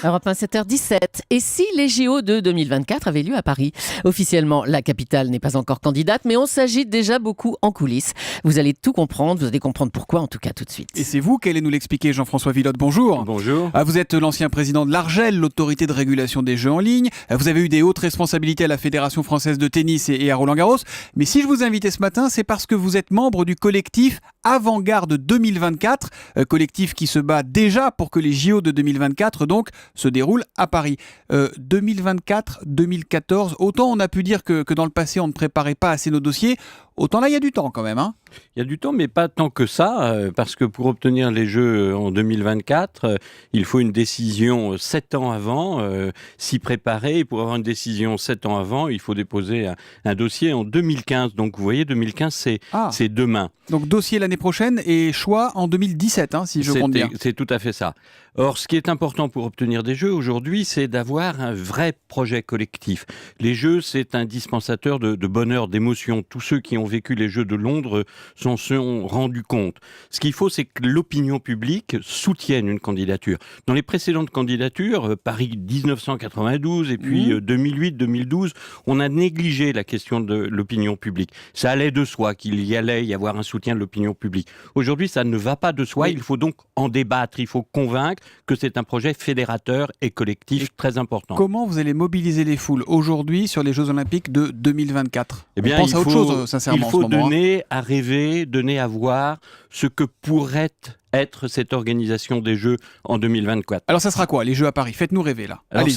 Europe 1, 7h17. Et si les JO de 2024 avaient lieu à Paris? Officiellement, la capitale n'est pas encore candidate, mais on s'agite déjà beaucoup en coulisses. Vous allez tout comprendre, vous allez comprendre pourquoi, en tout cas tout de suite. Et c'est vous qui allez nous l'expliquer, Jean-François Villotte. Bonjour. Bonjour. Vous êtes l'ancien président de l'Argel, l'autorité de régulation des jeux en ligne. Vous avez eu des hautes responsabilités à la Fédération française de tennis et à Roland-Garros. Mais si je vous invite ce matin, c'est parce que vous êtes membre du collectif Avant-Garde 2024, collectif qui se bat déjà pour que les JO de 2024 donc se déroulent à Paris. 2024, 2014, autant on a pu dire que dans le passé on ne préparait pas assez nos dossiers, autant là il y a du temps quand même. Il y a du temps, mais pas tant que ça, parce que pour obtenir les Jeux en 2024, il faut une décision 7 ans avant, s'y préparer. Et pour avoir une décision 7 ans avant, il faut déposer un dossier en 2015. Donc vous voyez, 2015, c'est demain. Donc dossier l'année prochaine et choix en 2017, si je compte bien. C'est tout à fait ça. Or, ce qui est important pour obtenir des Jeux aujourd'hui, c'est d'avoir un vrai projet collectif. Les Jeux, c'est un dispensateur de bonheur, d'émotion. Tous ceux qui ont vécu les Jeux de Londres s'en sont rendus compte. Ce qu'il faut, c'est que l'opinion publique soutienne une candidature. Dans les précédentes candidatures, Paris 1992 et puis 2008-2012, on a négligé la question de l'opinion publique. Ça allait de soi qu'il y allait y avoir un soutien de l'opinion publique. Aujourd'hui, ça ne va pas de soi. Il faut donc en débattre. Il faut convaincre que c'est un projet fédérateur et collectif très important. Comment vous allez mobiliser les foules aujourd'hui sur les Jeux Olympiques de 2024 On pense à autre chose, sincèrement. Il faut donner à rêver, donner à voir ce que pourrait être cette organisation des Jeux en 2024. Alors ça sera quoi, les Jeux à Paris? Faites-nous rêver là. Alors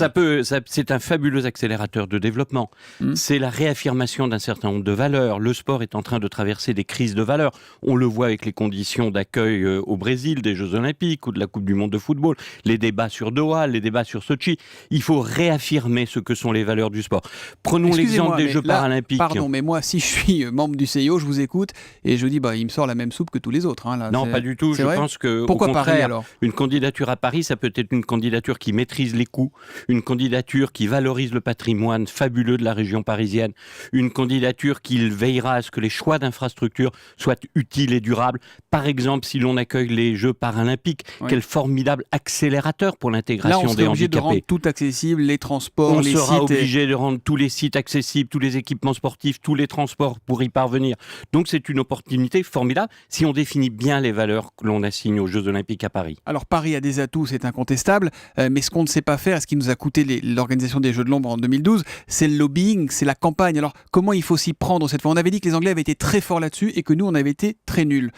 c'est un fabuleux accélérateur de développement. C'est la réaffirmation d'un certain nombre de valeurs. Le sport est en train de traverser des crises de valeurs. On le voit avec les conditions d'accueil au Brésil des Jeux Olympiques ou de la Coupe du Monde de football, les débats sur Doha, les débats sur Sochi. Il faut réaffirmer ce que sont les valeurs du sport. Prenons l'exemple des Jeux paralympiques. Pardon, mais moi, si je suis membre du CIO, je vous écoute et je dis, il me sort la même soupe que tous les autres. Non, pas du tout. Je pense que, pourquoi au contraire, Paris alors? Une candidature à Paris, ça peut être une candidature qui maîtrise les coûts, une candidature qui valorise le patrimoine fabuleux de la région parisienne, une candidature qui veillera à ce que les choix d'infrastructures soient utiles et durables. Par exemple, si l'on accueille les Jeux paralympiques, quel formidable accélérateur pour l'intégration des handicapés. Là, on sera obligé de rendre tout accessible, les transports, les sites. On sera obligé de rendre tous les sites accessibles, tous les équipements sportifs, tous les transports pour y parvenir. Donc c'est une opportunité formidable si on définit bien les valeurs que l'on assigne aux Jeux Olympiques à Paris. Alors Paris a des atouts, c'est incontestable, mais ce qu'on ne sait pas faire, ce qui nous a coûté l'organisation des Jeux de l'Ombre en 2012, c'est le lobbying, c'est la campagne. Alors comment il faut s'y prendre cette fois? On avait dit que les Anglais avaient été très forts là-dessus et que nous, on avait été très nuls.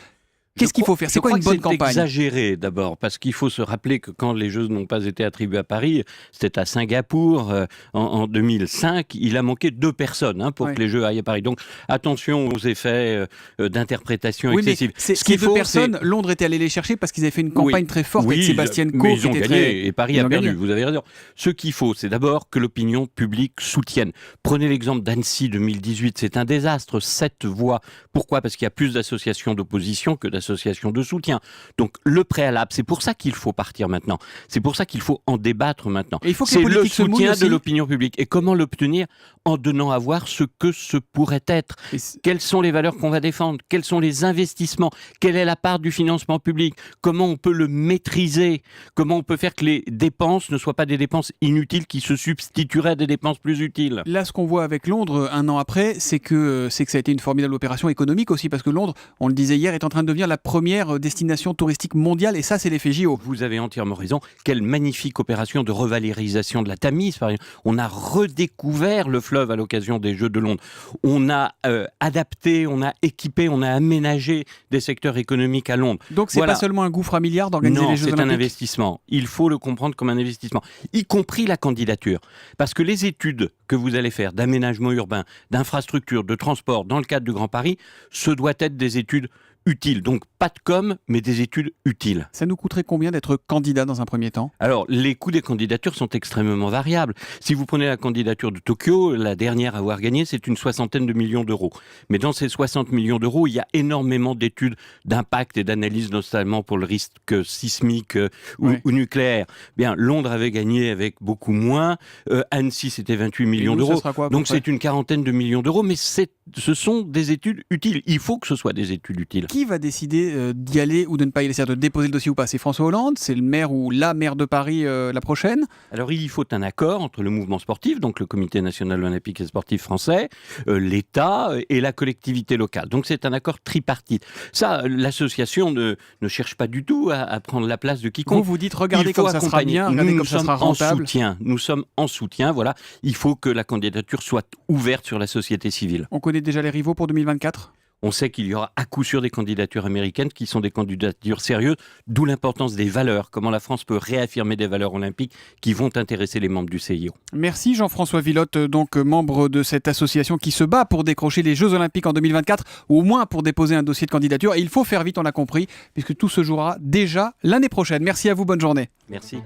Qu'est-ce qu'il faut faire? C'est quoi une bonne campagne? C'est exagéré d'abord, parce qu'il faut se rappeler que quand les Jeux n'ont pas été attribués à Paris, c'était à Singapour en 2005, il a manqué 2 personnes pour que les Jeux aillent à Paris. Donc attention aux effets d'interprétation excessive. Ces 2 personnes, Londres était allé les chercher parce qu'ils avaient fait une campagne très forte avec Sébastien Coe. Mais ils ont gagné et Paris a perdu, vous avez raison. Ce qu'il faut, c'est d'abord que l'opinion publique soutienne. Prenez l'exemple d'Annecy 2018, c'est un désastre, 7 voix. Pourquoi? Parce qu'il y a plus d'associations d'opposition que d'associations de soutien. Donc le préalable, c'est pour ça qu'il faut partir maintenant. C'est pour ça qu'il faut en débattre maintenant. C'est le soutien de l'opinion publique. Et comment l'obtenir? En donnant à voir ce que ce pourrait être. Quelles sont les valeurs qu'on va défendre? Quels sont les investissements? Quelle est la part du financement public? Comment on peut le maîtriser? Comment on peut faire que les dépenses ne soient pas des dépenses inutiles qui se substitueraient à des dépenses plus utiles? Là, ce qu'on voit avec Londres, un an après, c'est que ça a été une formidable opération économique aussi, parce que Londres, on le disait hier, est en train de devenir la première destination touristique mondiale, et ça, c'est l'effet JO. Vous avez entièrement raison. Quelle magnifique opération de revalorisation de la Tamise, par exemple. On a redécouvert le fleuve à l'occasion des Jeux de Londres. On a adapté, on a équipé, on a aménagé des secteurs économiques à Londres. Donc c'est pas seulement un gouffre à milliards d'organiser les Jeux Olympiques. Non, c'est un investissement. Il faut le comprendre comme un investissement, y compris la candidature. Parce que les études que vous allez faire d'aménagement urbain, d'infrastructure, de transport dans le cadre du Grand Paris, ce doit être des études utiles. Donc pas de com, mais des études utiles. Ça nous coûterait combien d'être candidat dans un premier temps? Alors, les coûts des candidatures sont extrêmement variables. Si vous prenez la candidature de Tokyo, la dernière à avoir gagné, c'est une 60aine de millions d'euros. Mais dans ces 60 millions d'euros, il y a énormément d'études d'impact et d'analyse, notamment pour le risque sismique ou nucléaire. Bien, Londres avait gagné avec beaucoup moins. Annecy, c'était 28 millions d'euros. Donc c'est une 40aine de millions d'euros, mais ce sont des études utiles. Il faut que ce soit des études utiles. Qui va décider d'y aller ou de ne pas y aller, c'est-à-dire de déposer le dossier ou pas? C'est François Hollande? C'est le maire ou la maire de Paris la prochaine? Alors il y faut un accord entre le mouvement sportif, donc le Comité national olympique et sportif français, l'État et la collectivité locale. Donc c'est un accord tripartite. Ça, l'association ne cherche pas du tout à prendre la place de quiconque. Vous dites, regardez comme ça sera bien, regardez comme ça sera rentable. Nous sommes en soutien, voilà. Il faut que la candidature soit ouverte sur la société civile. On connaît déjà les rivaux pour 2024? On sait qu'il y aura à coup sûr des candidatures américaines qui sont des candidatures sérieuses, d'où l'importance des valeurs, comment la France peut réaffirmer des valeurs olympiques qui vont intéresser les membres du CIO. Merci Jean-François Villotte, donc membre de cette association qui se bat pour décrocher les Jeux Olympiques en 2024, ou au moins pour déposer un dossier de candidature. Et il faut faire vite, on l'a compris, puisque tout se jouera déjà l'année prochaine. Merci à vous, bonne journée. Merci.